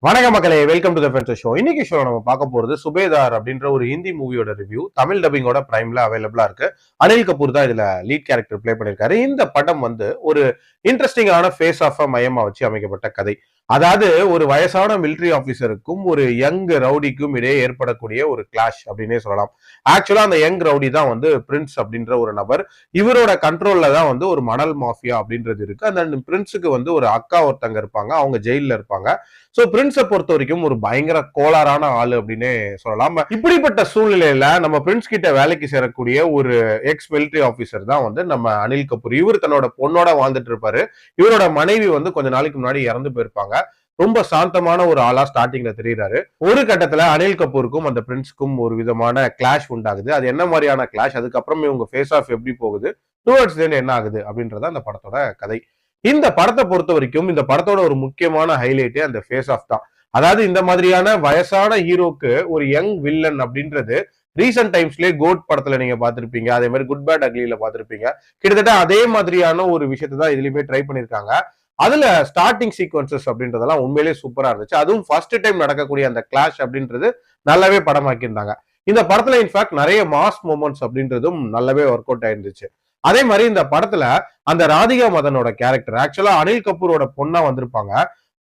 வணக்க மக்களே, welcome to the ஃபென்சர் show. இன்னைக்கு ஷோ நம்ம பார்க்க போறது சுபேதார் அப்படின்ற ஒரு ஹிந்தி மூவியோட ரிவ்யூ. தமிழ் டப்பிங்கோட பிரைம்ல அவைலபிளா இருக்கு. அனில் கபூர் தான் இதுல லீட் கேரக்டர் பிளே பண்ணிருக்காரு. இந்த படம் வந்து ஒரு இன்ட்ரெஸ்டிங்கான ஃபேஸ் ஆஃப் மையமா வச்சு அமைக்கப்பட்ட கதை. அதாவது ஒரு வயசான மிலிட்டரி ஆபீசருக்கும் ஒரு யங் ரவுடிக்கும் இடையே ஏற்படக்கூடிய ஒரு கிளாஷ் அப்படின்னே சொல்லலாம். ஆக்சுவலா அந்த யங் ரவுடி தான் வந்து பிரின்ஸ் அப்படின்ற ஒரு நபர். இவரோட கண்ட்ரோல்ல தான் வந்து ஒரு மணல் மாஃபியா அப்படின்றது இருக்கு. அந்த பிரின்ஸுக்கு வந்து ஒரு அக்கா ஒருத்தங்க இருப்பாங்க, அவங்க ஜெயில இருப்பாங்க. சோ பிரின்ஸை பொறுத்த வரைக்கும் ஒரு பயங்கர கோளாறான ஆளு அப்படின்னு சொல்லலாம். இப்படிப்பட்ட சூழ்நிலையில நம்ம பிரின்ஸ் கிட்ட வேலைக்கு சேரக்கூடிய ஒரு எக்ஸ் மிலிட்டரி ஆபீசர் தான் வந்து நம்ம அனில் கபூர். இவர் தன்னோட பொண்ணோட வாழ்ந்துட்டு இருப்பாரு. இவரோட மனைவி வந்து கொஞ்ச நாளைக்கு முன்னாடி இறந்து போயிருப்பாங்க. ரொம்ப சாந்தமான ஒரு ஆளா ஸ்டார்டிங்ல தெரியுறாரு. ஒரு கட்டத்துல அனில் கபூருக்கும் அந்த பிரின்ஸுக்கும் ஒரு விதமான கிளாஷ் உண்டாகுது. அது என்ன மாதிரியான கிளாஷ், அதுக்கப்புறம் இவங்க ஃபேஸ் ஆஃப் எப்படி போகுது, டுவர்ட்ஸ் தென் என்ன ஆகுது அப்படின்றத அந்த படத்தோட கதை. இந்த படத்தை பொறுத்த வரைக்கும் இந்த படத்தோட ஒரு முக்கியமான ஹைலைட்டே அந்த ஃபேஸ் ஆஃப் தான். அதாவது இந்த மாதிரியான வயசான ஹீரோக்கு ஒரு யங் வில்லன் அப்படின்றது ரீசெண்ட் டைம்ஸ்லயே கோட் படத்துல நீங்க பாத்திருப்பீங்க, அதே மாதிரி குட் பேட் அக்லில பாத்திருப்பீங்க. கிட்டத்தட்ட அதே மாதிரியான ஒரு விஷயத்தை தான் இதுலயுமே ட்ரை பண்ணிருக்காங்க. அதுல ஸ்டார்டிங் சீக்வன்சஸ் அப்படின்றதெல்லாம் உண்மையிலேயே சூப்பரா இருந்துச்சு. அதுவும் ஃபர்ஸ்ட் டைம் நடக்கக்கூடிய அந்த கிளாஷ் அப்படின்றது நல்லாவே படமாக்கியிருந்தாங்க. இந்த படத்துல இன்ஃபேக்ட் நிறைய மாஸ் மூமெண்ட்ஸ் அப்படின்றதும் நல்லாவே ஒர்க் அவுட் ஆயிருந்துச்சு. அதே மாதிரி இந்த படத்துல அந்த ராதிகா மதனோட கேரக்டர் ஆக்சுவலா அனில் கபூரோட பொண்ணா வந்திருப்பாங்க.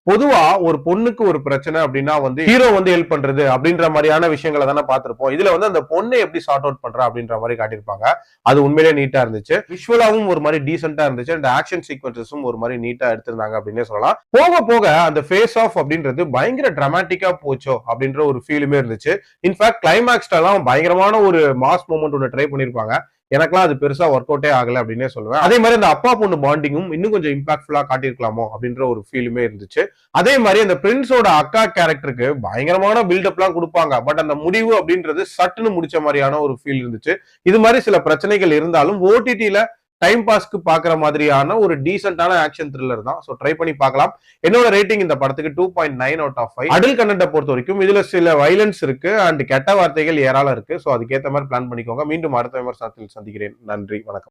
பொதுவா ஒரு பொண்ணுக்கு ஒரு பிரச்சனை அப்படின்னா வந்து ஹீரோ வந்து ஹெல்ப் பண்றது அப்படின்ற மாதிரியான விஷயங்களை தானே பார்த்திருப்போம். இதுல வந்து அந்த பொண்ணை எப்படி சார்ட் அவுட் பண்றா அப்படின்ற மாதிரி காட்டியிருப்பாங்க. அது உண்மையிலேயே நீட்டா இருந்துச்சு. விஷுவலாவும் ஒரு மாதிரி டீசென்டா இருந்துச்சு. அந்த ஆக்ஷன் சீக்வன்சஸும் ஒரு மாதிரி நீட்டா எடுத்திருந்தாங்க அப்படின்னே சொல்லலாம். போக போக அந்த ஃபேஸ் ஆஃப் அப்படின்றது பயங்கர டிராமாட்டிக்கா போச்சோ அப்படின்ற ஒரு ஃபீலுமே இருந்துச்சு. இன்ஃபேக்ட் கிளைமேக்ஸ்ல எல்லாம் பயங்கரமான ஒரு மாஸ் மூமெண்ட் ஒன்று ட்ரை பண்ணிருப்பாங்க. எனக்குலாம் அது பெருசா ஒர்க் அவுட்டே ஆகல அப்படின்னே சொல்லுவேன். அதே மாதிரி அந்த அப்பா பொண்ணு பாண்டிங்கும் இன்னும் கொஞ்சம் இம்பாக்ட்ஃபுல்லா காட்டியிருக்கலாமோ அப்படின்ற ஒரு ஃபீலுமே இருந்துச்சு. அதே மாதிரி அந்த பிரின்ஸோட அக்கா கேரக்டருக்கு பயங்கரமான பில்டப் எல்லாம் கொடுப்பாங்க. பட் அந்த முடிவு அப்படின்றது சட்டுன்னு முடிச்ச மாதிரியான ஒரு ஃபீல் இருந்துச்சு. இது மாதிரி சில பிரச்சனைகள் இருந்தாலும் ஓடிடில டைம் பாஸ்க்கு பாக்குற மாதிரியான ஒரு டீசென்டான ஆக்ஷன் த்ரில்லர் தான். சோ ட்ரை பண்ணி பார்க்கலாம். என்னோட ரேட்டிங் இந்த படத்துக்கு 2.9 அவுட் ஆஃப் 5. அடல்ட் கண்டென்ட்டை பொறுத்த வரைக்கும் இதுல சில வைலன்ஸ் இருக்கு அண்ட் கெட்ட வார்த்தைகள் ஏராளம் இருக்கு. சோ அதுக்கேற்ற மாதிரி பிளான் பண்ணிக்கோங்க. மீண்டும் அடுத்த விமர்சனத்தில் சந்திக்கிறேன். நன்றி, வணக்கம்.